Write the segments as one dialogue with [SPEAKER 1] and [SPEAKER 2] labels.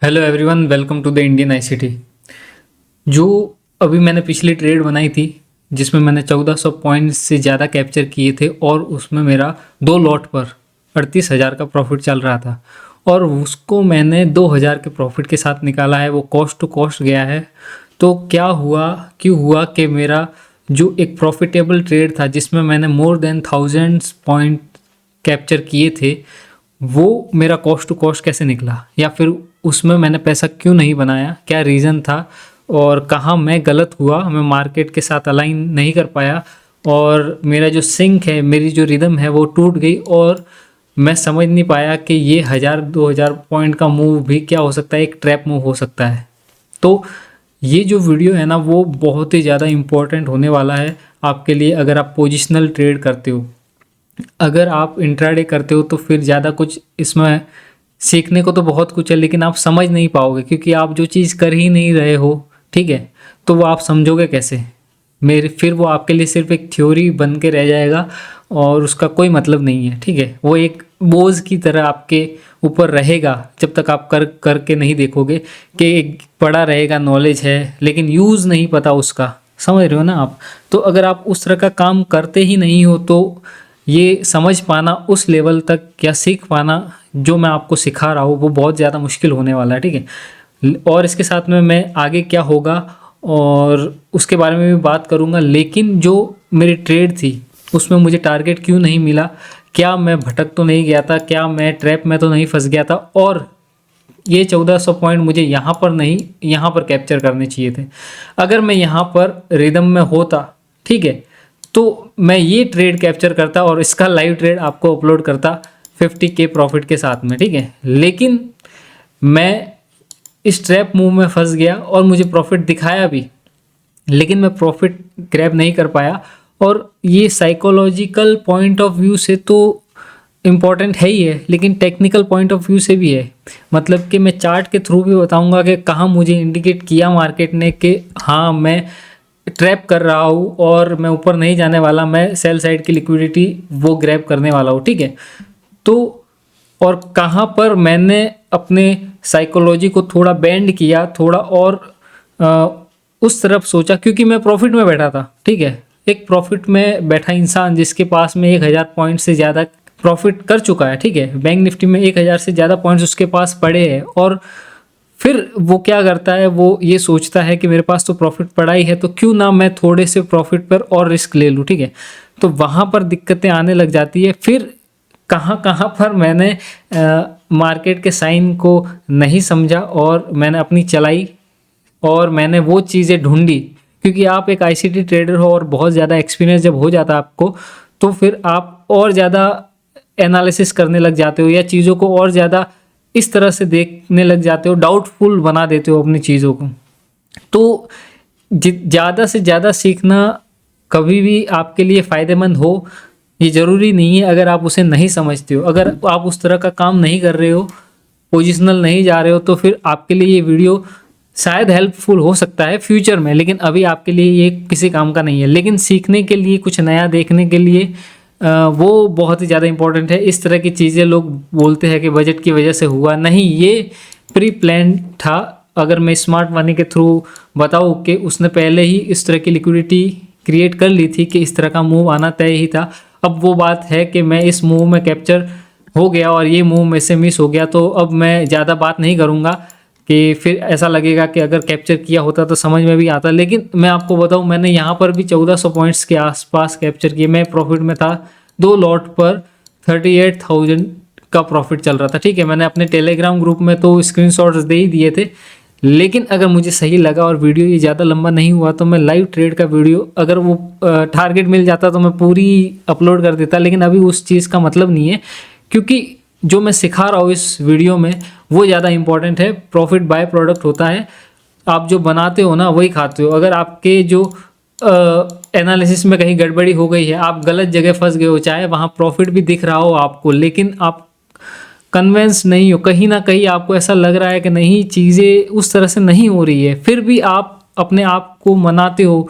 [SPEAKER 1] Hello everyone, welcome to the Indian ICT. जो अभी मैंने पिछली ट्रेड बनाई थी जिसमें मैंने 1400 पॉइंट्स से ज़्यादा कैप्चर किए थे और उसमें मेरा 2 लॉट पर 38,000 का प्रॉफिट चल रहा था और उसको मैंने 2,000 के प्रॉफिट के साथ निकाला है। वो कॉस्ट टू कॉस्ट गया है। तो क्या हुआ, क्यों हुआ कि मेरा जो एक प्रॉफिटेबल ट्रेड था जिसमें मैंने मोर देन 1000 पॉइंट कैप्चर किए थे, वो मेरा कॉस्ट टू कॉस्ट कैसे निकला, या फिर उसमें मैंने पैसा क्यों नहीं बनाया, क्या रीज़न था और कहाँ मैं गलत हुआ, मैं मार्केट के साथ अलाइन नहीं कर पाया और मेरा जो सिंक है, मेरी जो रिदम है वो टूट गई और मैं समझ नहीं पाया कि ये 1000-2000 पॉइंट का मूव भी क्या हो सकता है, एक ट्रैप मूव हो सकता है। तो ये जो वीडियो है ना, वो बहुत ही ज़्यादा इम्पोर्टेंट होने वाला है आपके लिए। अगर आप पोजिशनल ट्रेड करते हो, अगर आप इंट्राडे करते हो तो फिर ज़्यादा कुछ इसमें सीखने को तो बहुत कुछ है, लेकिन आप समझ नहीं पाओगे क्योंकि आप जो चीज़ कर ही नहीं रहे हो, ठीक है, तो वो आप समझोगे कैसे। फिर वो आपके लिए सिर्फ एक थ्योरी बन के रह जाएगा और उसका कोई मतलब नहीं है, ठीक है। वो एक बोझ की तरह आपके ऊपर रहेगा जब तक आप करके नहीं देखोगे कि एक पड़ा रहेगा, नॉलेज है लेकिन यूज़ नहीं पता उसका, समझ रहे हो ना आप। तो अगर आप उस तरह का काम करते ही नहीं हो तो ये समझ पाना उस लेवल तक या सीख पाना जो मैं आपको सिखा रहा हूँ वो बहुत ज़्यादा मुश्किल होने वाला है, ठीक है। और इसके साथ में मैं आगे क्या होगा और उसके बारे में भी बात करूँगा। लेकिन जो मेरी ट्रेड थी उसमें मुझे टारगेट क्यों नहीं मिला, क्या मैं भटक तो नहीं गया था, क्या मैं ट्रैप में तो नहीं फंस गया था, और ये 1400 पॉइंट मुझे यहाँ पर नहीं, यहाँ पर कैप्चर करने चाहिए थे। अगर मैं यहाँ पर रिदम में होता, ठीक है, तो मैं ये ट्रेड कैप्चर करता और इसका लाइव ट्रेड आपको अपलोड करता 50K प्रॉफिट के साथ में, ठीक है। लेकिन मैं इस ट्रैप मूव में फंस गया और मुझे प्रॉफिट दिखाया भी, लेकिन मैं प्रॉफिट ग्रैब नहीं कर पाया। और ये साइकोलॉजिकल पॉइंट ऑफ व्यू से तो इम्पॉर्टेंट है ही है, लेकिन टेक्निकल पॉइंट ऑफ व्यू से भी है। मतलब कि मैं चार्ट के थ्रू भी बताऊंगा कि कहाँ मुझे इंडिकेट किया मार्केट ने कि हाँ मैं ट्रैप कर रहा हूँ और मैं ऊपर नहीं जाने वाला, मैं सेल साइड की लिक्विडिटी वो ग्रैब करने वाला हूँ, ठीक है। तो और कहाँ पर मैंने अपने साइकोलॉजी को थोड़ा बेंड किया, थोड़ा और उस तरफ सोचा, क्योंकि मैं प्रॉफिट में बैठा था, ठीक है। एक प्रॉफिट में बैठा इंसान जिसके पास में 1000 पॉइंट से ज़्यादा प्रॉफिट कर चुका है, ठीक है, बैंक निफ्टी में 1000 से ज़्यादा पॉइंट्स उसके पास पड़े हैं, और फिर वो क्या करता है, वो ये सोचता है कि मेरे पास तो प्रॉफिट पड़ा ही है तो क्यों ना मैं थोड़े से प्रॉफिट पर और रिस्क ले लूँ, ठीक है। तो वहाँ पर दिक्कतें आने लग जाती है। फिर कहाँ कहाँ पर मैंने मार्केट के साइन को नहीं समझा और मैंने अपनी चलाई और मैंने वो चीज़ें ढूंढी, क्योंकि आप एक आईसीटी ट्रेडर हो और बहुत ज़्यादा एक्सपीरियंस जब हो जाता है आपको, तो फिर आप और ज़्यादा एनालिसिस करने लग जाते हो या चीज़ों को और ज़्यादा इस तरह से देखने लग जाते हो, डाउटफुल बना देते हो अपनी चीज़ों को। तो ज़्यादा से ज़्यादा सीखना कभी भी आपके लिए फ़ायदेमंद हो ये ज़रूरी नहीं है अगर आप उसे नहीं समझते हो। अगर आप उस तरह का काम नहीं कर रहे हो, पोजिशनल नहीं जा रहे हो, तो फिर आपके लिए ये वीडियो शायद हेल्पफुल हो सकता है फ्यूचर में, लेकिन अभी आपके लिए ये किसी काम का नहीं है। लेकिन सीखने के लिए, कुछ नया देखने के लिए वो बहुत ही ज़्यादा इंपॉर्टेंट है। इस तरह की चीज़ें लोग बोलते हैं कि बजट की वजह से हुआ, नहीं, ये प्री प्लान था। अगर मैं स्मार्ट मनी के थ्रू बताऊँ कि उसने पहले ही इस तरह की लिक्विडिटी क्रिएट कर ली थी कि इस तरह का मूव आना तय ही था। अब वो बात है कि मैं इस मूव में कैप्चर हो गया और ये मूव में से मिस हो गया, तो अब मैं ज़्यादा बात नहीं करूँगा कि फिर ऐसा लगेगा कि अगर कैप्चर किया होता तो समझ में भी आता। लेकिन मैं आपको बताऊं, मैंने यहाँ पर भी 1400 पॉइंट्स के आसपास कैप्चर किए। मैं प्रॉफिट में था, 2 लॉट पर 38,000 का प्रॉफिट चल रहा था, ठीक है। मैंने अपने टेलीग्राम ग्रुप में तो स्क्रीनशॉट्स दे ही दिए थे, लेकिन अगर मुझे सही लगा और वीडियो ये ज़्यादा लंबा नहीं हुआ तो मैं लाइव ट्रेड का वीडियो, अगर वो टारगेट मिल जाता तो मैं पूरी अपलोड कर देता। लेकिन अभी उस चीज़ का मतलब नहीं है, क्योंकि जो मैं सिखा रहा हूँ इस वीडियो में वो ज़्यादा इंपॉर्टेंट है। प्रॉफिट बाय प्रोडक्ट होता है, आप जो बनाते हो ना वही खाते हो। अगर आपके जो एनालिसिस में कहीं गड़बड़ी हो गई है, आप गलत जगह फंस गए हो, चाहे वहाँ प्रॉफिट भी दिख रहा हो आपको, लेकिन आप कन्वेंस नहीं हो, कहीं ना कहीं आपको ऐसा लग रहा है कि नहीं, चीज़ें उस तरह से नहीं हो रही है, फिर भी आप अपने आप को मनाते हो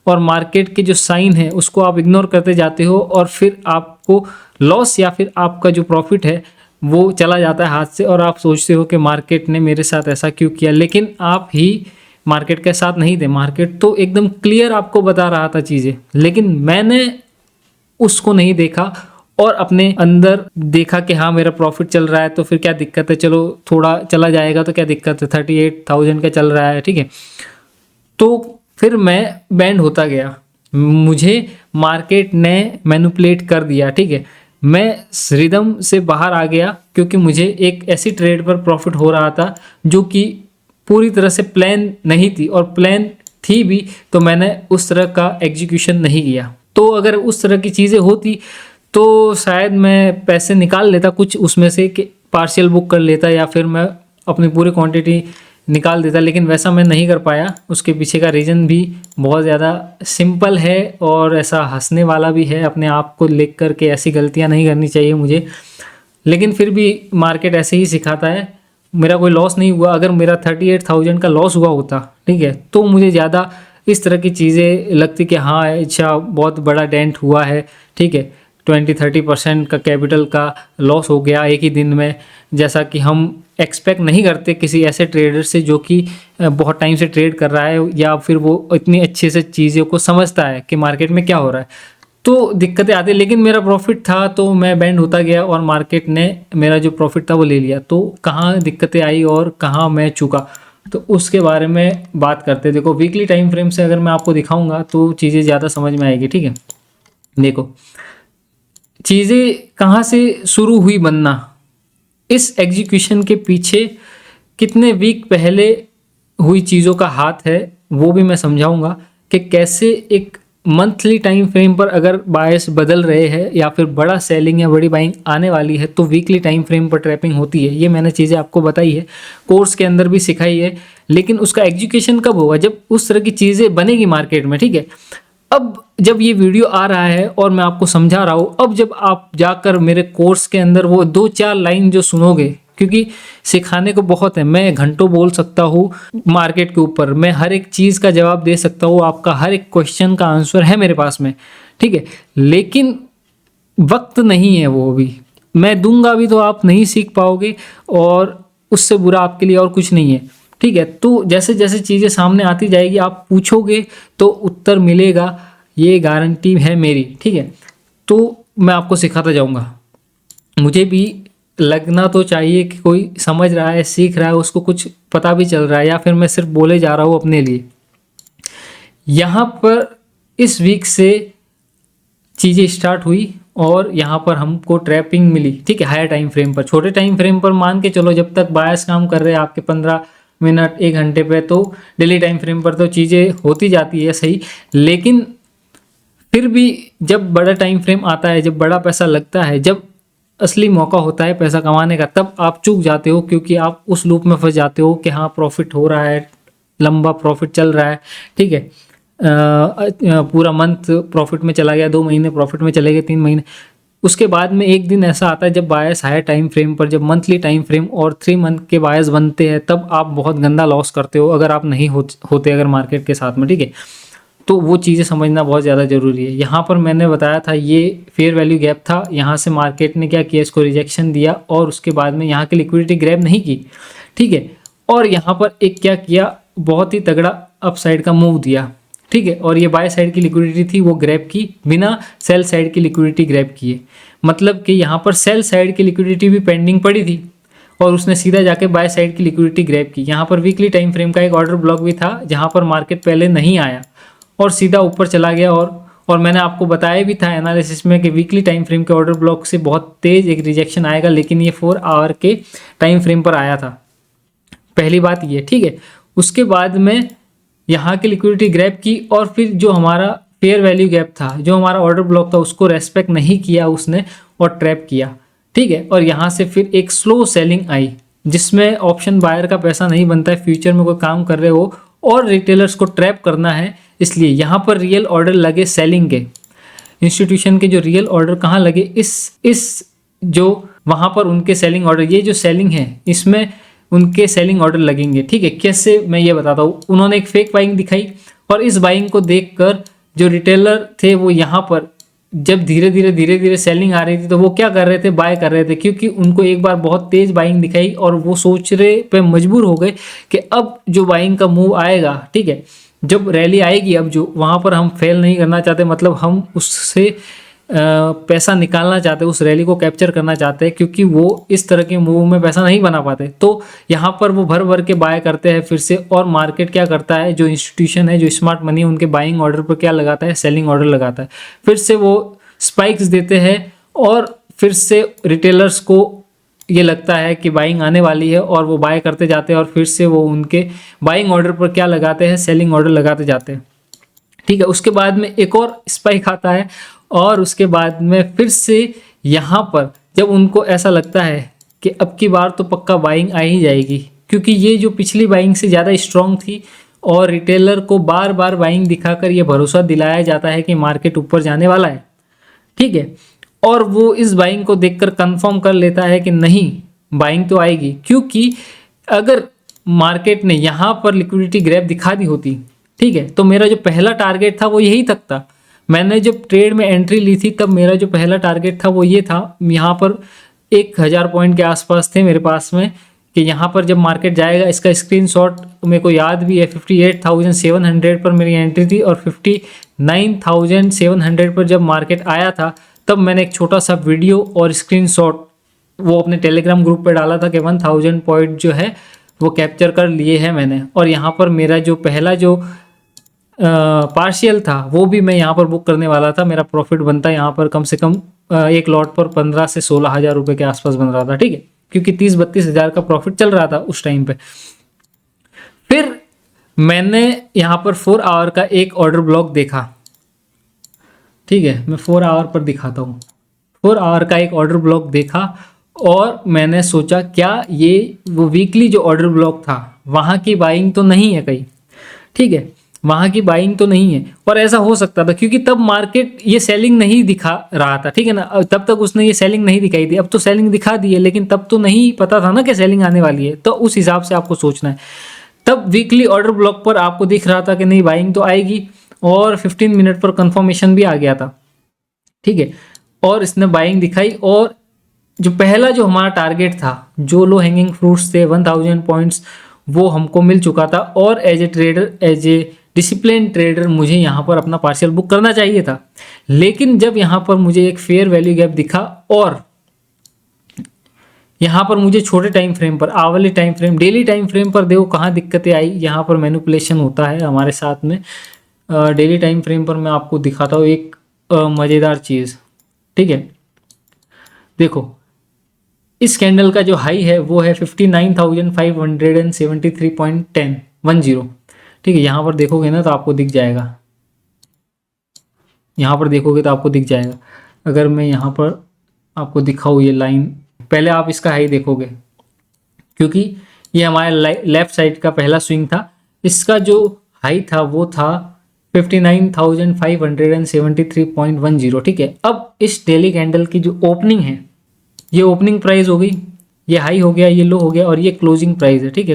[SPEAKER 1] और मार्केट के जो साइन है उसको आप इग्नोर करते जाते हो और फिर आपको लॉस या फिर आपका जो प्रॉफिट है वो चला जाता है हाथ से और आप सोचते हो कि मार्केट ने मेरे साथ ऐसा क्यों किया, लेकिन आप ही मार्केट के साथ नहीं थे। मार्केट तो एकदम क्लियर आपको बता रहा था चीज़ें, लेकिन मैंने उसको नहीं देखा और अपने अंदर देखा कि हाँ मेरा प्रॉफिट चल रहा है तो फिर क्या दिक्कत है, चलो थोड़ा चला जाएगा तो क्या दिक्कत है, 38,000 का चल रहा है, ठीक है। तो फिर मैं बैंड होता गया, मुझे मार्केट ने मैनिपुलेट कर दिया, ठीक है। मैं रिदम से बाहर आ गया क्योंकि मुझे एक ऐसी ट्रेड पर प्रॉफिट हो रहा था जो कि पूरी तरह से प्लान नहीं थी, और प्लान थी भी तो मैंने उस तरह का एग्जीक्यूशन नहीं किया। तो अगर उस तरह की चीज़ें होती तो शायद मैं पैसे निकाल लेता कुछ उसमें से, कि पार्शियल बुक कर लेता या फिर मैं अपनी पूरी क्वांटिटी निकाल देता, लेकिन वैसा मैं नहीं कर पाया। उसके पीछे का रीज़न भी बहुत ज़्यादा सिंपल है और ऐसा हंसने वाला भी है। अपने आप को लेख कर के ऐसी गलतियां नहीं करनी चाहिए मुझे, लेकिन फिर भी मार्केट ऐसे ही सिखाता है। मेरा कोई लॉस नहीं हुआ। अगर मेरा 38,000 का लॉस हुआ होता, ठीक है, तो मुझे ज़्यादा इस तरह की चीज़ें लगती कि हाँ अच्छा बहुत बड़ा डेंट हुआ है, ठीक है, 20-30% का कैपिटल का लॉस हो गया एक ही दिन में, जैसा कि हम एक्सपेक्ट नहीं करते किसी ऐसे ट्रेडर से जो कि बहुत टाइम से ट्रेड कर रहा है या फिर वो इतनी अच्छे से चीज़ों को समझता है कि मार्केट में क्या हो रहा है। तो दिक्कतें आती, लेकिन मेरा प्रॉफिट था तो मैं बैंड होता गया और मार्केट ने मेरा जो प्रॉफिट था वो ले लिया। तो कहाँ दिक्कतें आई और कहाँ मैं चूका, तो उसके बारे में बात करते हैं। देखो वीकली टाइम फ्रेम से अगर मैं आपको दिखाऊंगा तो चीज़ें ज़्यादा समझ में आएगी, ठीक है। देखो चीज़ें कहाँ से शुरू हुई बनना, इस एग्जीक्यूशन के पीछे कितने वीक पहले हुई चीज़ों का हाथ है वो भी मैं समझाऊंगा कि कैसे एक मंथली टाइम फ्रेम पर अगर बायस बदल रहे हैं या फिर बड़ा सेलिंग या बड़ी बाइंग आने वाली है तो वीकली टाइम फ्रेम पर ट्रैपिंग होती है। ये मैंने चीज़ें आपको बताई है, कोर्स के अंदर भी सिखाई है, लेकिन उसका एग्जीक्यूशन कब होगा, जब उस तरह की चीज़ें बनेगी मार्केट में, ठीक है। अब जब ये वीडियो आ रहा है और मैं आपको समझा रहा हूँ, अब जब आप जाकर मेरे कोर्स के अंदर वो 2-4 लाइन जो सुनोगे, क्योंकि सिखाने को बहुत है, मैं घंटों बोल सकता हूँ मार्केट के ऊपर, मैं हर एक चीज़ का जवाब दे सकता हूँ, आपका हर एक क्वेश्चन का आंसर है मेरे पास में, ठीक है, लेकिन वक्त नहीं है वो भी। मैं दूंगा भी तो आप नहीं सीख पाओगे और उससे बुरा आपके लिए और कुछ नहीं है, ठीक है। तो जैसे जैसे चीज़ें सामने आती जाएगी आप पूछोगे तो उत्तर मिलेगा, ये गारंटी है मेरी, ठीक है। तो मैं आपको सिखाता जाऊंगा। मुझे भी लगना तो चाहिए कि कोई समझ रहा है, सीख रहा है, उसको कुछ पता भी चल रहा है, या फिर मैं सिर्फ बोले जा रहा हूँ अपने लिए। यहाँ पर इस वीक से चीज़ें स्टार्ट हुई और यहाँ पर हमको ट्रैपिंग मिली, ठीक है, हायर टाइम फ्रेम पर। छोटे टाइम फ्रेम पर मान के चलो जब तक बायस काम कर रहे हैं आपके 15 मिनट 1 घंटे पे, तो डेली टाइम फ्रेम पर तो चीज़ें होती जाती है सही, लेकिन फिर भी जब बड़ा टाइम फ्रेम आता है, जब बड़ा पैसा लगता है, जब असली मौका होता है पैसा कमाने का, तब आप चूक जाते हो क्योंकि आप उस लूप में फंस जाते हो कि हाँ प्रॉफिट हो रहा है, लंबा प्रॉफिट चल रहा है, ठीक है, पूरा मंथ प्रॉफिट में चला गया, 2 महीने प्रॉफिट में चले गए, 3 महीने। उसके बाद में एक दिन ऐसा आता है जब बायस हायर टाइम फ्रेम पर, जब मंथली टाइम फ्रेम और 3 मंथ के बायस बनते हैं, तब आप बहुत गंदा लॉस करते हो अगर आप नहीं होते अगर मार्केट के साथ में, ठीक है। तो वो चीज़ें समझना बहुत ज़्यादा ज़रूरी है। यहाँ पर मैंने बताया था ये फेयर वैल्यू गैप था, यहाँ से मार्केट ने क्या किया, इसको रिजेक्शन दिया और उसके बाद में यहाँ की लिक्विडिटी ग्रैब नहीं की, ठीक है, और यहाँ पर एक क्या किया, बहुत ही तगड़ा अपसाइड का मूव दिया, ठीक है, और ये बाय साइड की लिक्विडिटी थी वो ग्रैब की बिना सेल साइड की लिक्विडिटी ग्रैब किए। मतलब कि यहाँ पर सेल साइड की लिक्विडिटी भी पेंडिंग पड़ी थी और उसने सीधा जाके बाय साइड की लिक्विडिटी ग्रैब की। यहाँ पर वीकली टाइम फ्रेम का एक ऑर्डर ब्लॉक भी था जहाँ पर मार्केट पहले नहीं आया और सीधा ऊपर चला गया, और मैंने आपको बताया भी था एनालिसिस में कि वीकली टाइम फ्रेम के ऑर्डर ब्लॉक से बहुत तेज एक रिजेक्शन आएगा, लेकिन ये 4 आवर के टाइम फ्रेम पर आया था। पहली बात ये, ठीक है। उसके बाद में यहाँ की लिक्विडिटी ग्रैब की और फिर जो हमारा फेयर वैल्यू गैप था, जो हमारा ऑर्डर ब्लॉक था, उसको रेस्पेक्ट नहीं किया उसने और ट्रैप किया, ठीक है। और यहाँ से फिर एक स्लो सेलिंग आई जिसमें ऑप्शन बायर का पैसा नहीं बनता है, फ्यूचर में कोई काम कर रहे हो और रिटेलर्स को ट्रैप करना है, इसलिए यहाँ पर रियल ऑर्डर लगे सेलिंग के। इंस्टीट्यूशन के जो रियल ऑर्डर कहाँ लगे, इस जो वहाँ पर उनके सेलिंग ऑर्डर, ये जो सेलिंग है इसमें उनके सेलिंग ऑर्डर लगेंगे, ठीक है। कैसे, मैं ये बताता हूँ। उन्होंने एक फेक बाइंग दिखाई और इस बाइंग को देखकर जो रिटेलर थे वो यहाँ पर जब धीरे धीरे सेलिंग आ रही थी तो वो क्या कर रहे थे, बाय कर रहे थे, क्योंकि उनको एक बार बहुत तेज बाइंग दिखाई और वो सोच रहे पे मजबूर हो गए कि अब जो बाइंग का मूव आएगा, ठीक है, जब रैली आएगी, अब जो वहाँ पर हम फेल नहीं करना चाहते, मतलब हम उससे पैसा निकालना चाहते हैं, उस रैली को कैप्चर करना चाहते हैं, क्योंकि वो इस तरह के मूव में पैसा नहीं बना पाते। तो यहाँ पर वो भर भर के बाय करते हैं फिर से, और मार्केट क्या करता है, जो इंस्टीट्यूशन है, जो स्मार्ट मनी है, उनके बाइंग ऑर्डर पर क्या लगाता है, सेलिंग ऑर्डर लगाता है। फिर से वो स्पाइक्स देते हैं और फिर से रिटेलर्स को ये लगता है कि बाइंग आने वाली है और वो बाय करते जाते हैं, और फिर से वो उनके बाइंग ऑर्डर पर क्या लगाते हैं, सेलिंग ऑर्डर लगाते जाते हैं, ठीक है। उसके बाद में एक और स्पाइक आता है और उसके बाद में फिर से यहाँ पर जब उनको ऐसा लगता है कि अब की बार तो पक्का बाइंग आ ही जाएगी, क्योंकि ये जो पिछली बाइंग से ज़्यादा स्ट्रॉन्ग थी और रिटेलर को बार बार बाइंग दिखाकर ये भरोसा दिलाया जाता है कि मार्केट ऊपर जाने वाला है, ठीक है, और वो इस बाइंग को देखकर कंफर्म कर लेता है कि नहीं, बाइंग तो आएगी। क्योंकि अगर मार्केट ने यहाँ पर लिक्विडिटी ग्रैब दिखा दी होती, ठीक है, तो मेरा जो पहला टारगेट था वो यही तक था। मैंने जब ट्रेड में एंट्री ली थी तब मेरा जो पहला टारगेट था वो ये था, यहाँ पर 1000 पॉइंट के आसपास थे मेरे पास में, कि यहाँ पर जब मार्केट जाएगा, इसका स्क्रीनशॉट मेरे को याद भी है, 58,700 पर मेरी एंट्री थी, और 59,700 पर जब मार्केट आया था तब मैंने एक छोटा सा वीडियो और स्क्रीनशॉट वो अपने टेलीग्राम ग्रुप पर डाला था कि 1000 पॉइंट जो है वो कैप्चर कर लिए हैं मैंने। और यहाँ पर मेरा जो पहला जो पार्शियल था वो भी मैं यहाँ पर बुक करने वाला था। मेरा प्रॉफिट बनता यहाँ पर कम से कम एक लॉट पर 15 से 16 हज़ार रुपये के आसपास बन रहा था, ठीक है, क्योंकि 30-32 हज़ार का प्रॉफिट चल रहा था उस टाइम पे। फिर मैंने यहाँ पर 4 आवर का एक ऑर्डर ब्लॉक देखा, ठीक है, मैं 4 आवर पर दिखाता हूँ। 4 आवर का एक ऑर्डर ब्लॉक देखा और मैंने सोचा क्या ये वो वीकली जो ऑर्डर ब्लॉक था वहाँ की बाइंग तो नहीं है कहीं, ठीक है, वहाँ की बाइंग तो नहीं है। और ऐसा हो सकता था क्योंकि तब मार्केट ये सेलिंग नहीं दिखा रहा था, ठीक है ना, तब तक उसने ये सेलिंग नहीं दिखाई थी। अब तो सेलिंग दिखा दी है, लेकिन तब तो नहीं पता था ना कि सेलिंग आने वाली है, तो उस हिसाब से आपको सोचना है। तब वीकली ऑर्डर ब्लॉक पर आपको दिख रहा था कि नहीं, बाइंग तो आएगी, और 15 मिनट पर कंफर्मेशन भी आ गया था, ठीक है, और इसने बाइंग दिखाई। और जो पहला जो हमारा टारगेट था, जो लो हैंगिंग फ्रूट्स थे 1000 पॉइंट्स, वो हमको मिल चुका था। और as a trader, as a discipline trader, मुझे यहाँ पर अपना पार्शियल बुक करना चाहिए था। लेकिन जब यहाँ पर मुझे एक फेयर वैल्यू गैप दिखा और यहाँ पर मुझे छोटे टाइम फ्रेम पर, hourly time frame, daily time frame पर देखो कहाँ दिक्कतें आई। यहाँ पर मैनिपुलेशन होता है हमारे साथ में। डेली टाइम फ्रेम पर मैं आपको दिखाता हूँ एक मज़ेदार चीज़, ठीक है। देखो इस कैंडल का जो हाई है वो है 59,573.10, ठीक है। यहाँ पर देखोगे ना तो आपको दिख जाएगा, यहाँ पर देखोगे तो आपको दिख जाएगा। अगर मैं यहाँ पर आपको दिखाऊँ ये लाइन, पहले आप इसका हाई देखोगे, क्योंकि ये हमारे लेफ्ट साइड का पहला स्विंग था। इसका जो हाई था वो था 59,573.10, ठीक है। अब इस डेली कैंडल की जो ओपनिंग है, ये ओपनिंग प्राइस हो गई, ये हाई हो गया, ये लो हो गया, और ये क्लोजिंग प्राइस है, ठीक है।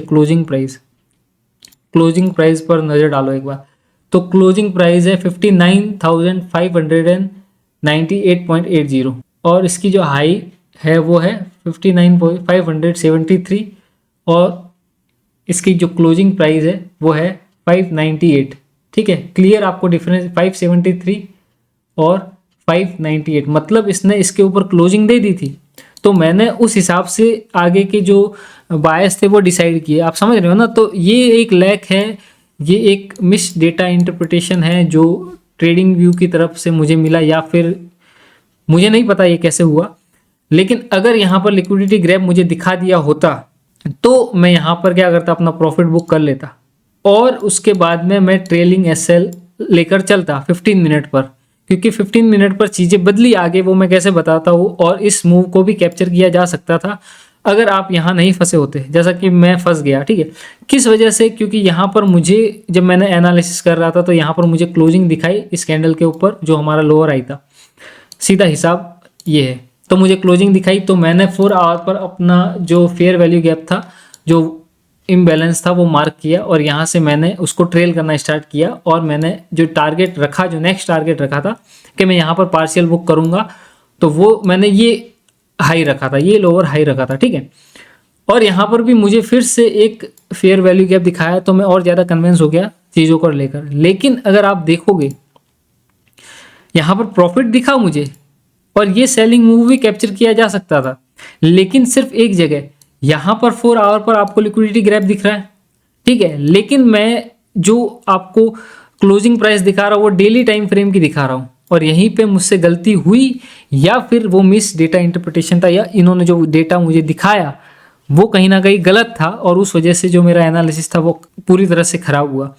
[SPEAKER 1] क्लोजिंग प्राइस पर नज़र डालो एक बार, तो क्लोजिंग प्राइस है 59,598.80, और इसकी जो हाई है वो है 59,573, और इसकी जो क्लोजिंग प्राइस है वो है 598, ठीक है। क्लियर आपको डिफरेंस, 573 और 598, मतलब इसने इसके ऊपर क्लोजिंग दे दी थी। तो मैंने उस हिसाब से आगे के जो बायस थे वो डिसाइड किए, आप समझ रहे हो ना। तो ये एक लैक है, ये एक मिस डेटा इंटरप्रिटेशन है जो ट्रेडिंग व्यू की तरफ से मुझे मिला, या फिर मुझे नहीं पता ये कैसे हुआ। लेकिन अगर यहाँ पर लिक्विडिटी ग्रैब मुझे दिखा दिया होता तो मैं यहाँ पर क्या करता, अपना प्रॉफिट बुक कर लेता, और उसके बाद में मैं ट्रेलिंग एसएल लेकर चलता 15 मिनट पर, क्योंकि 15 मिनट पर चीज़ें बदली आगे, वो मैं कैसे बताता हूँ। और इस मूव को भी कैप्चर किया जा सकता था अगर आप यहाँ नहीं फंसे होते, जैसा कि मैं फंस गया, ठीक है। किस वजह से, क्योंकि यहाँ पर मुझे, जब मैंने एनालिसिस कर रहा था तो यहाँ पर मुझे क्लोजिंग दिखाई इस कैंडल के ऊपर, जो हमारा लोअर आई था, सीधा हिसाब ये है। तो मुझे क्लोजिंग दिखाई, तो मैंने 4 आवर पर अपना जो फेयर वैल्यू गैप था, जो इम्बैलेंस था, वो मार्क किया, और यहाँ से मैंने उसको ट्रेल करना स्टार्ट किया। और मैंने जो टारगेट रखा, जो नेक्स्ट टारगेट रखा था कि मैं यहाँ पर पार्शियल बुक करूँगा, तो वो मैंने ये हाई रखा था, ये लोअर हाई रखा था, ठीक है। और यहाँ पर भी मुझे फिर से एक फेयर वैल्यू गैप दिखाया, तो मैं और ज़्यादा कन्विंस हो गया चीज़ों को लेकर। लेकिन अगर आप देखोगे यहाँ पर प्रॉफिट दिखा मुझे, और ये सेलिंग मूव भी कैप्चर किया जा सकता था, लेकिन सिर्फ एक जगह, यहाँ पर 4 आवर पर आपको लिक्विडिटी ग्रैप दिख रहा है, ठीक है। लेकिन मैं जो आपको क्लोजिंग प्राइस दिखा रहा हूँ वो डेली टाइम फ्रेम की दिखा रहा हूँ, और यहीं पे मुझसे गलती हुई, या फिर वो मिस डेटा इंटरप्रिटेशन था, या इन्होंने जो डेटा मुझे दिखाया वो कहीं ना कहीं गलत था, और उस वजह से जो मेरा एनालिसिस था वो पूरी तरह से खराब हुआ।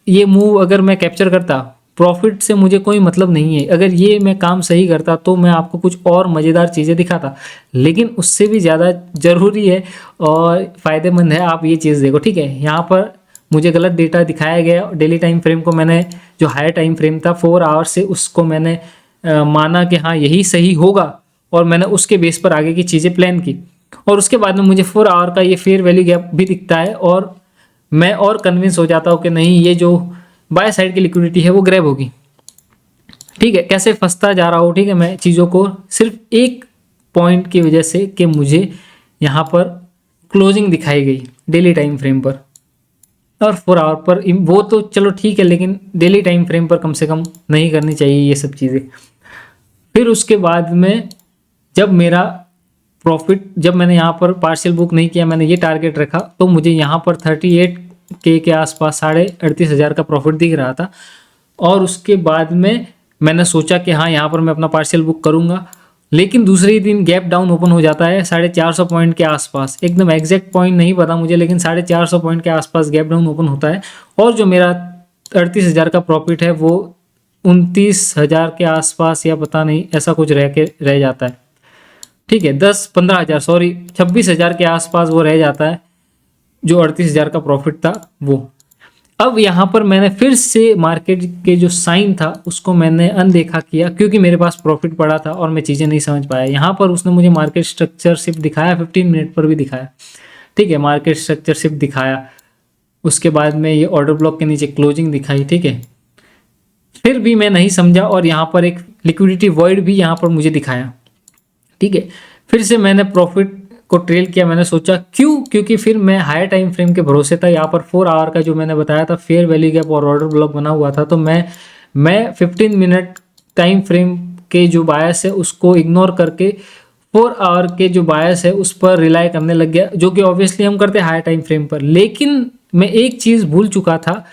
[SPEAKER 1] ये मूव अगर मैं कैप्चर करता, प्रॉफिट से मुझे कोई मतलब नहीं है, अगर ये मैं काम सही करता तो मैं आपको कुछ और मज़ेदार चीज़ें दिखाता, लेकिन उससे भी ज़्यादा ज़रूरी है और फ़ायदेमंद है आप ये चीज़ देखो, ठीक है। यहाँ पर मुझे गलत डेटा दिखाया गया, डेली टाइम फ्रेम को मैंने, जो हायर टाइम फ्रेम था 4 आवर से, उसको मैंने माना कि हाँ यही सही होगा, और मैंने उसके बेस पर आगे की चीज़ें प्लान की, और उसके बाद में मुझे 4 आवर का ये फेयर वैल्यू गैप भी दिखता है, और मैं और कन्विंस हो जाता हूँ कि नहीं, ये जो बाय साइड की लिक्विडिटी है वो ग्रैब होगी, ठीक है। कैसे फंसता जा रहा हूँ, ठीक है, मैं चीज़ों को सिर्फ एक पॉइंट की वजह से कि मुझे यहाँ पर क्लोजिंग दिखाई गई डेली टाइम फ्रेम पर और 4 आवर पर, वो तो चलो ठीक है, लेकिन डेली टाइम फ्रेम पर कम से कम नहीं करनी चाहिए ये सब चीज़ें। फिर उसके बाद में जब मेरा प्रॉफिट, जब मैंने यहाँ पर पार्शियल बुक नहीं किया, मैंने ये टारगेट रखा, तो मुझे यहाँ पर 38K के आसपास 38,500 का प्रॉफिट दिख रहा था। और उसके बाद में मैंने सोचा कि हाँ यहाँ पर मैं अपना पार्शियल बुक करूँगा, लेकिन दूसरे ही दिन गैप डाउन ओपन हो जाता है 450 पॉइंट के आसपास, एकदम एग्जैक्ट पॉइंट नहीं पता मुझे, लेकिन 450 पॉइंट के आसपास गैप डाउन ओपन होता है, और जो मेरा 38,000 का प्रॉफिट है वो 29,000 के आसपास, या पता नहीं ऐसा कुछ रह जाता है, ठीक है। 15,000 सॉरी 26,000 के आसपास वो रह जाता है, जो 38,000 का प्रॉफिट था वो। अब यहाँ पर मैंने फिर से मार्केट के जो साइन था उसको मैंने अनदेखा किया, क्योंकि मेरे पास प्रॉफिट पड़ा था और मैं चीज़ें नहीं समझ पाया। यहाँ पर उसने मुझे मार्केट स्ट्रक्चर शिफ्ट दिखाया, 15 मिनट पर भी दिखाया, ठीक है, मार्केट स्ट्रक्चर शिफ्ट दिखाया। उसके बाद में ये ऑर्डर ब्लॉक के नीचे क्लोजिंग दिखाई, ठीक है। फिर भी मैं नहीं समझा, और यहाँ पर एक लिक्विडिटी वॉइड भी यहाँ पर मुझे दिखाया, ठीक है। फिर से मैंने प्रॉफिट को ट्रेल किया, मैंने सोचा क्यों, क्योंकि फिर मैं हायर टाइम फ्रेम के भरोसे था। यहाँ पर 4 आवर का जो मैंने बताया था फेयर वैल्यू गैप और ऑर्डर ब्लॉक बना हुआ था, तो मैं 15 मिनट टाइम फ्रेम के जो बायस है उसको इग्नोर करके 4 आवर के जो बायस है उस पर रिलाई करने लग गया, जो कि ऑब्वियसली हम करते हैं हायर टाइम फ्रेम पर। लेकिन मैं एक चीज़ भूल चुका था,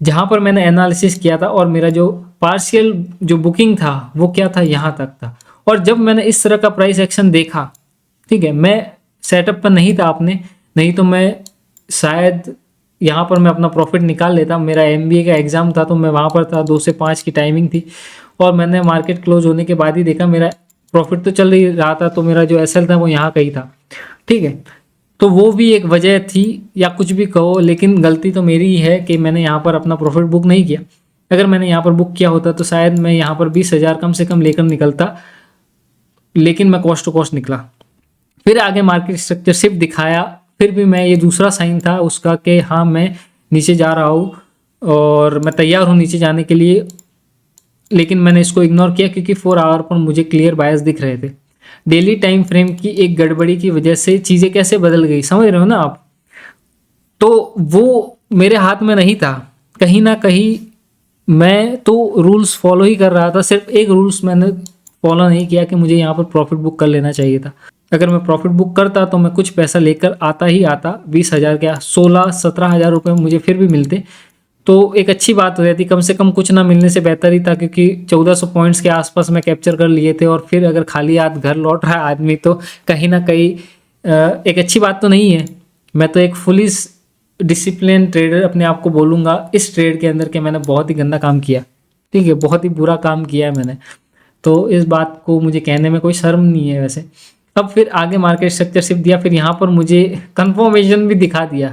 [SPEAKER 1] जहाँ पर मैंने एनालिसिस किया था, और मेरा जो पार्शियल जो बुकिंग था वो क्या था, यहाँ तक था। और जब मैंने इस तरह का प्राइस एक्शन देखा, ठीक है, मैं सेटअप पर नहीं था आपने, नहीं तो मैं शायद यहाँ पर मैं अपना प्रॉफिट निकाल लेता। मेरा MBA का एग्ज़ाम था तो मैं वहाँ पर था, 2 से 5 की टाइमिंग थी, और मैंने मार्केट क्लोज होने के बाद ही देखा मेरा प्रॉफिट तो चल ही रहा था, तो मेरा जो SL था वो यहाँ कहीं था, ठीक है। तो वो भी एक वजह थी, या कुछ भी कहो, लेकिन गलती तो मेरी ही है कि मैंने यहाँ पर अपना प्रॉफिट बुक नहीं किया। अगर मैंने यहाँ पर बुक किया होता तो शायद मैं यहाँ पर 20,000 कम से कम लेकर निकलता, लेकिन मैं कॉस्ट टू कॉस्ट निकला। फिर आगे मार्केट स्ट्रक्चर शिफ्ट दिखाया, फिर भी मैं, ये दूसरा साइन था उसका कि हाँ मैं नीचे जा रहा हूँ और मैं तैयार हूँ नीचे जाने के लिए, लेकिन मैंने इसको इग्नोर किया क्योंकि 4 आवर पर मुझे क्लियर बायस दिख रहे थे। डेली टाइम फ्रेम की एक गड़बड़ी की वजह से चीज़ें कैसे बदल गई, समझ रहे हो ना आप। तो वो मेरे हाथ में नहीं था, कहीं ना कहीं मैं तो रूल्स फॉलो ही कर रहा था, सिर्फ एक रूल्स मैंने फॉलो नहीं किया कि मुझे यहाँ पर प्रॉफिट बुक कर लेना चाहिए था। अगर मैं प्रॉफिट बुक करता तो मैं कुछ पैसा लेकर आता ही आता, 20,000 क्या 16-17 हज़ार रुपये मुझे फिर भी मिलते, तो एक अच्छी बात हो जाती। कम से कम कुछ ना मिलने से बेहतर ही था, क्योंकि 1400 पॉइंट्स के आसपास मैं कैप्चर कर लिए थे, और फिर अगर खाली हाथ घर लौट रहा है आदमी तो कहीं ना कहीं एक अच्छी बात तो नहीं है। मैं तो एक फुली डिसिप्लिन ट्रेडर अपने आप को बोलूँगा इस ट्रेड के अंदर, कि मैंने बहुत ही गंदा काम किया, ठीक है, बहुत ही बुरा काम किया है मैंने, तो इस बात को मुझे कहने में कोई शर्म नहीं है वैसे। अब फिर आगे मार्केट स्ट्रक्चर शिफ्ट दिया, फिर यहाँ पर मुझे कंफर्मेशन भी दिखा दिया,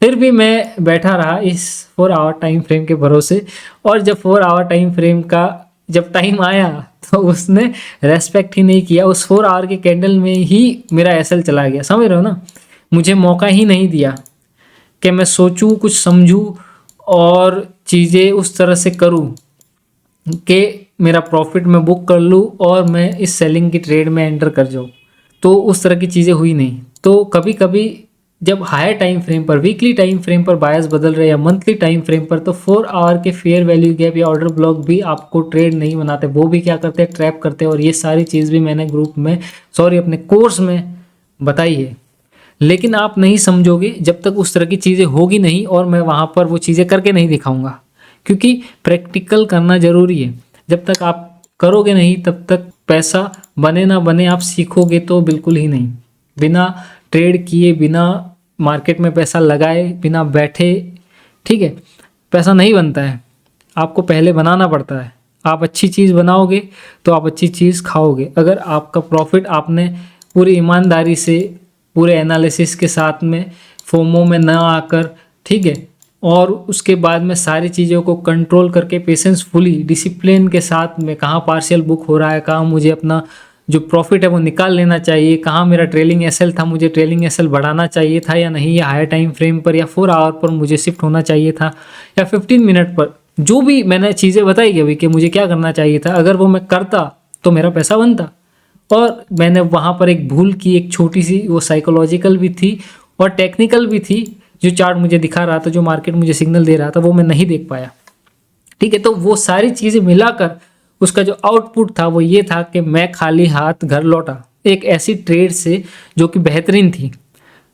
[SPEAKER 1] फिर भी मैं बैठा रहा इस 4 आवर टाइम फ्रेम के भरोसे। और जब 4 आवर टाइम फ्रेम का जब टाइम आया तो उसने रेस्पेक्ट ही नहीं किया, उस 4 आवर के कैंडल में ही मेरा SL चला गया, समझ रहे हो ना। मुझे मौका ही नहीं दिया कि मैं सोचूं, कुछ समझूं और चीज़ें उस तरह से करूं कि मेरा प्रॉफिट मैं बुक कर लूँ और मैं इस सेलिंग की ट्रेड में एंटर कर जाऊँ। तो उस तरह की चीज़ें हुई नहीं। तो कभी कभी जब हायर टाइम फ्रेम पर, वीकली टाइम फ्रेम पर बायस बदल रहे या मंथली टाइम फ्रेम पर, तो 4 आवर के फेयर वैल्यू गैप या ऑर्डर ब्लॉक भी आपको ट्रेड नहीं बनाते, वो भी क्या करते हैं, ट्रैप करते हैं। और ये सारी चीज़ भी मैंने ग्रुप में, सॉरी अपने कोर्स में बताई है। लेकिन आप नहीं समझोगे जब तक उस तरह की चीज़ें होगी नहीं, और मैं वहाँ पर वो चीज़ें करके नहीं दिखाऊंगा, क्योंकि प्रैक्टिकल करना ज़रूरी है। जब तक आप करोगे नहीं तब तक पैसा बने ना बने, आप सीखोगे तो बिल्कुल ही नहीं। बिना ट्रेड किए, बिना मार्केट में पैसा लगाए, बिना बैठे, ठीक है, पैसा नहीं बनता है। आपको पहले बनाना पड़ता है। आप अच्छी चीज़ बनाओगे तो आप अच्छी चीज़ खाओगे। अगर आपका प्रॉफिट आपने पूरी ईमानदारी से, पूरे एनालिसिस के साथ में, फोमो में ना आकर, ठीक है, और उसके बाद में सारी चीज़ों को कंट्रोल करके पेशेंसफुली, डिसिप्लिन के साथ में, कहाँ पार्शियल बुक हो रहा है, कहाँ मुझे अपना जो प्रॉफिट है वो निकाल लेना चाहिए, कहाँ मेरा ट्रेलिंग एसएल था, मुझे ट्रेलिंग एसएल बढ़ाना चाहिए था या नहीं, या हायर टाइम फ्रेम पर या 4 आवर पर मुझे शिफ्ट होना चाहिए था, या 15 मिनट पर, जो भी मैंने चीज़ें बताई कि अभी कि मुझे क्या करना चाहिए था, अगर वो मैं करता तो मेरा पैसा बनता। और मैंने वहाँ पर एक भूल की, एक छोटी सी, वो साइकोलॉजिकल भी थी और टेक्निकल भी थी। जो चार्ट मुझे दिखा रहा था, जो मार्केट मुझे सिग्नल दे रहा था, वो मैं नहीं देख पाया, ठीक है। तो वो सारी चीज़ें मिलाकर उसका जो आउटपुट था वो ये था कि मैं खाली हाथ घर लौटा एक ऐसी ट्रेड से जो कि बेहतरीन थी।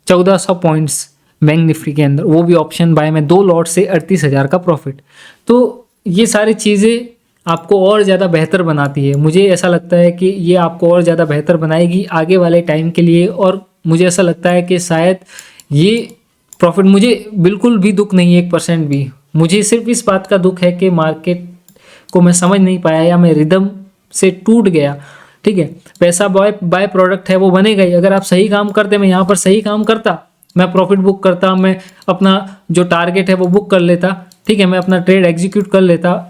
[SPEAKER 1] 1400 पॉइंट्स बैंक निफ्टी के अंदर, वो भी ऑप्शन बाय में 2 लॉट से 38,000 का प्रॉफिट। तो ये सारी चीज़ें आपको और ज़्यादा बेहतर बनाती है। मुझे ऐसा लगता है कि ये आपको और ज़्यादा बेहतर बनाएगी आगे वाले टाइम के लिए। और मुझे ऐसा लगता है कि शायद ये प्रॉफिट, मुझे बिल्कुल भी दुख नहीं है 1% भी। मुझे सिर्फ इस बात का दुख है कि मार्केट को मैं समझ नहीं पाया या मैं रिदम से टूट गया, ठीक है। पैसा बाय प्रोडक्ट है, वो बनेगा ही। अगर आप सही काम करते, मैं यहाँ पर सही काम करता, मैं प्रॉफिट बुक करता, मैं अपना जो टारगेट है वो बुक कर लेता, ठीक है, मैं अपना ट्रेड एग्जीक्यूट कर लेता,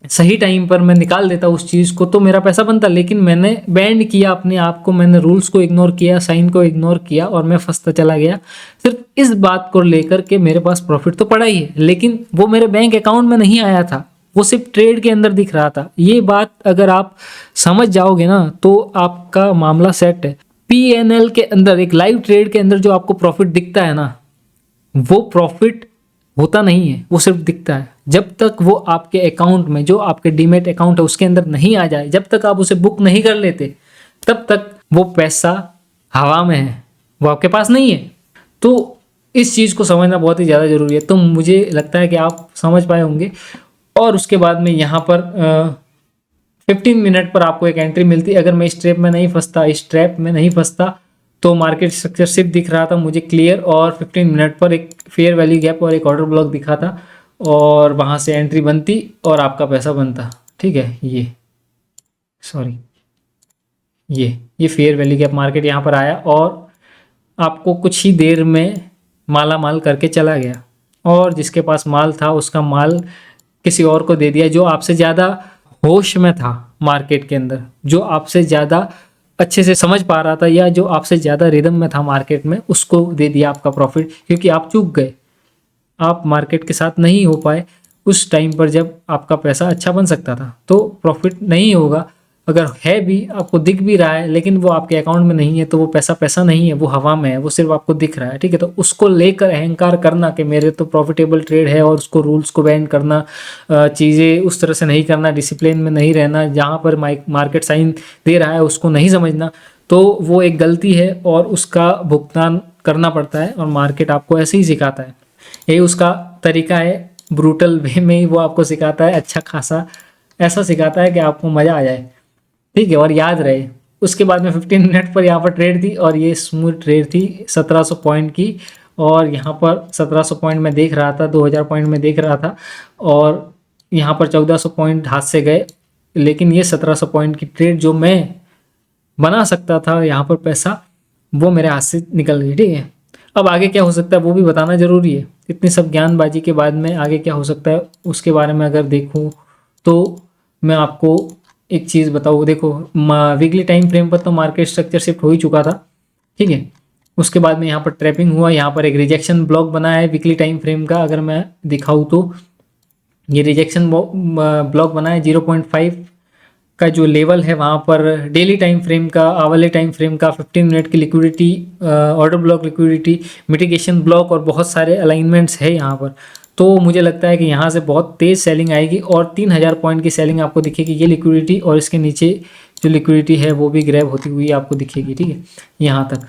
[SPEAKER 1] सही टाइम पर मैं निकाल देता उस चीज़ को, तो मेरा पैसा बनता। लेकिन मैंने बैंड किया अपने आप को, मैंने रूल्स को इग्नोर किया, साइन को इग्नोर किया, और मैं फंसता चला गया सिर्फ इस बात को लेकर के मेरे पास प्रॉफिट तो पड़ा ही है, लेकिन वो मेरे बैंक अकाउंट में नहीं आया था, वो सिर्फ ट्रेड के अंदर दिख रहा था। ये बात अगर आप समझ जाओगे ना तो आपका मामला सेट है। पीएनएल के अंदर, एक लाइव ट्रेड के अंदर जो आपको प्रॉफिट दिखता है ना, वो प्रॉफिट होता नहीं है, वो सिर्फ दिखता है। जब तक वो आपके अकाउंट में, जो आपके डीमेट अकाउंट है उसके अंदर नहीं आ जाए, जब तक आप उसे बुक नहीं कर लेते, तब तक वो पैसा हवा में है, वो आपके पास नहीं है। तो इस चीज़ को समझना बहुत ही ज़्यादा ज़रूरी है। तो मुझे लगता है कि आप समझ पाए होंगे। और उसके बाद में यहाँ पर 15 मिनट पर आपको एक एंट्री मिलती। अगर मैं इस ट्रैप में नहीं फंसता तो मार्केट स्ट्रक्चर सिर्फ दिख रहा था मुझे क्लियर, और 15 मिनट पर एक फेयर वैल्यू गैप और एक ऑर्डर ब्लॉक दिखा था, और वहाँ से एंट्री बनती और आपका पैसा बनता, ठीक है। ये फेयर वैल्यू गैप मार्केट यहाँ पर आया और आपको कुछ ही देर में माला माल करके चला गया, और जिसके पास माल था उसका माल किसी और को दे दिया, जो आपसे ज़्यादा होश में था मार्केट के अंदर, जो आपसे ज़्यादा अच्छे से समझ पा रहा था, या जो आपसे ज़्यादा रिदम में था मार्केट में, उसको दे दिया आपका प्रॉफिट, क्योंकि आप चूक गए, आप मार्केट के साथ नहीं हो पाए उस टाइम पर जब आपका पैसा अच्छा बन सकता था। तो प्रॉफिट नहीं होगा, अगर है भी, आपको दिख भी रहा है, लेकिन वो आपके अकाउंट में नहीं है, तो वो पैसा नहीं है, वो हवा में है, वो सिर्फ आपको दिख रहा है, ठीक है। तो उसको लेकर अहंकार करना कि मेरे तो प्रॉफिटेबल ट्रेड है, और उसको रूल्स को बैंड करना, चीज़ें उस तरह से नहीं करना, डिसिप्लिन में नहीं रहना, जहाँ पर मार्केट साइन दे रहा है उसको नहीं समझना, तो वो एक गलती है और उसका भुगतान करना पड़ता है। और मार्केट आपको ऐसे ही सिखाता है, यही उसका तरीका है, ब्रूटल वे में ही वो आपको सिखाता है, अच्छा खासा ऐसा सिखाता है कि आपको मज़ा आ जाए, ठीक है, और याद रहे। उसके बाद में 15 मिनट पर यहाँ पर ट्रेड थी, और ये स्मूथ ट्रेड थी 1700 पॉइंट की, और यहाँ पर 1700 पॉइंट में देख रहा था, 2000 पॉइंट में देख रहा था, और यहाँ पर 1400 पॉइंट हाथ से गए। लेकिन ये 1700 पॉइंट की ट्रेड जो मैं बना सकता था यहाँ पर पैसा, वो मेरे हाथ से निकल गई, ठीक है। अब आगे क्या हो सकता है वो भी बताना ज़रूरी है। इतनी सब ज्ञानबाजी के बाद में आगे क्या हो सकता है उसके बारे में अगर देखूँ तो मैं आपको एक चीज़ बताऊँ। देखो, वीकली टाइम फ्रेम पर तो मार्केट स्ट्रक्चर शिफ्ट हो ही चुका था, ठीक है। उसके बाद में यहाँ पर ट्रैपिंग हुआ, यहाँ पर एक रिजेक्शन ब्लॉक बना है वीकली टाइम फ्रेम का, अगर मैं दिखाऊँ तो ये रिजेक्शन ब्लॉक बना है 0.5 का जो लेवल है वहाँ पर डेली टाइम फ्रेम का, आवरली टाइम फ्रेम का, 15 मिनट की liquidity, order block liquidity, mitigation block और बहुत सारे अलाइनमेंट्स है यहाँ पर। तो मुझे लगता है कि यहाँ से बहुत तेज़ सेलिंग आएगी और 3000 पॉइंट की सेलिंग आपको दिखेगी। ये लिक्विडिटी और इसके नीचे जो लिक्विडिटी है वो भी ग्रैब होती हुई आपको दिखेगी, ठीक है। यहाँ तक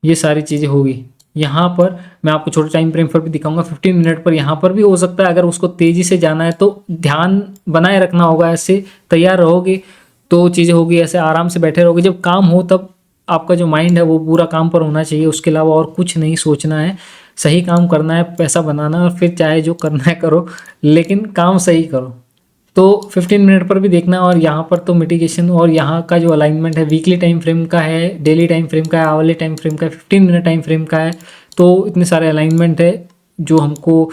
[SPEAKER 1] ये सारी चीज़ें होगी। यहाँ पर मैं आपको छोटे टाइम फ्रेम पर भी दिखाऊंगा, 15 मिनट पर यहाँ पर भी हो सकता है। अगर उसको तेज़ी से जाना है तो ध्यान बनाए रखना होगा, ऐसे तैयार रहोगे तो चीज़ें होगी। ऐसे आराम से बैठे रहोगे, जब काम हो तब आपका जो माइंड है वो पूरा काम पर होना चाहिए, उसके अलावा और कुछ नहीं सोचना है। सही काम करना है, पैसा बनाना है और फिर चाहे जो करना है करो, लेकिन काम सही करो। तो 15 मिनट पर भी देखना है। और यहाँ पर तो मिटिगेशन और यहाँ का जो अलाइनमेंट है वीकली टाइम फ्रेम का है, डेली टाइम फ्रेम का है, आवरली टाइम फ्रेम का है, 15 मिनट टाइम फ्रेम का है। तो इतने सारे अलाइनमेंट है जो हमको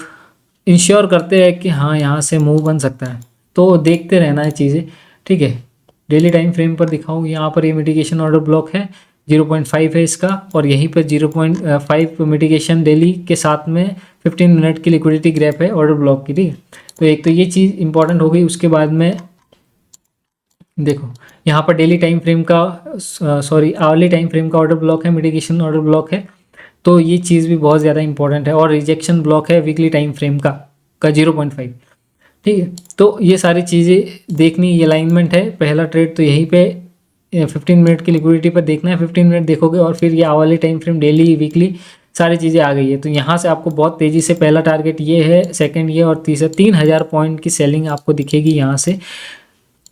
[SPEAKER 1] इंश्योर करते हैं कि हाँ यहाँ से मूव बन सकता है। तो देखते रहना है चीज़ें, ठीक है। डेली टाइम फ्रेम पर दिखाऊँ, यहाँ पर ये मिटिगेशन ऑर्डर ब्लॉक है 0.5 है इसका, और यहीं पर 0.5 मिटिगेशन डेली के साथ में 15 मिनट की लिक्विडिटी ग्रैप है ऑर्डर ब्लॉक की, ठीक है। तो एक तो ये चीज़ इंपॉर्टेंट हो गई। उसके बाद में देखो यहाँ पर डेली टाइम फ्रेम का, सॉरी आवरली टाइम फ्रेम का ऑर्डर ब्लॉक है, मिटिगेशन ऑर्डर ब्लॉक है। तो ये चीज़ भी बहुत ज़्यादा इंपॉर्टेंट है। और रिजेक्शन ब्लॉक है वीकली टाइम फ्रेम का 0.5, ठीक है। तो ये सारी चीज़ें देखनी, ये अलाइनमेंट है। पहला ट्रेड तो यहीं पे 15 मिनट की लिक्विडिटी पर देखना है, 15 मिनट देखोगे और फिर ये hourly time frame, daily, weekly सारी चीज़ें आ गई है। तो यहाँ से आपको बहुत तेज़ी से पहला टारगेट ये है, सेकंड ये और तीसरा 3000 पॉइंट की सेलिंग आपको दिखेगी यहाँ से।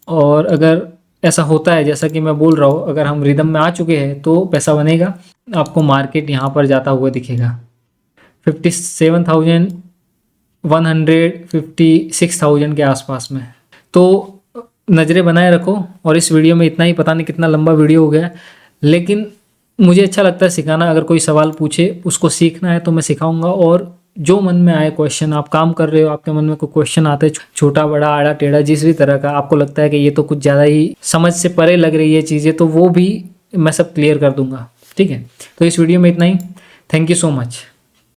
[SPEAKER 1] और अगर ऐसा होता है जैसा कि मैं बोल रहा हूँ, अगर हम रिदम में आ चुके हैं तो पैसा बनेगा। आपको मार्केट यहाँ पर जाता हुआ दिखेगा 57,100, 56,000 के आसपास में। तो नज़रें बनाए रखो। और इस वीडियो में इतना ही, पता नहीं कितना लंबा वीडियो हो गया, लेकिन मुझे अच्छा लगता है सिखाना। अगर कोई सवाल पूछे, उसको सीखना है तो मैं सिखाऊंगा। और जो मन में आए क्वेश्चन, आप काम कर रहे हो, आपके मन में कोई क्वेश्चन आता है, छोटा बड़ा आड़ा टेढ़ा जिस भी तरह का आपको लगता है कि ये तो कुछ ज़्यादा ही समझ से परे लग रही है चीज़ें, तो वो भी मैं सब क्लियर कर दूंगा, ठीक है। तो इस वीडियो में इतना ही। Thank you so much.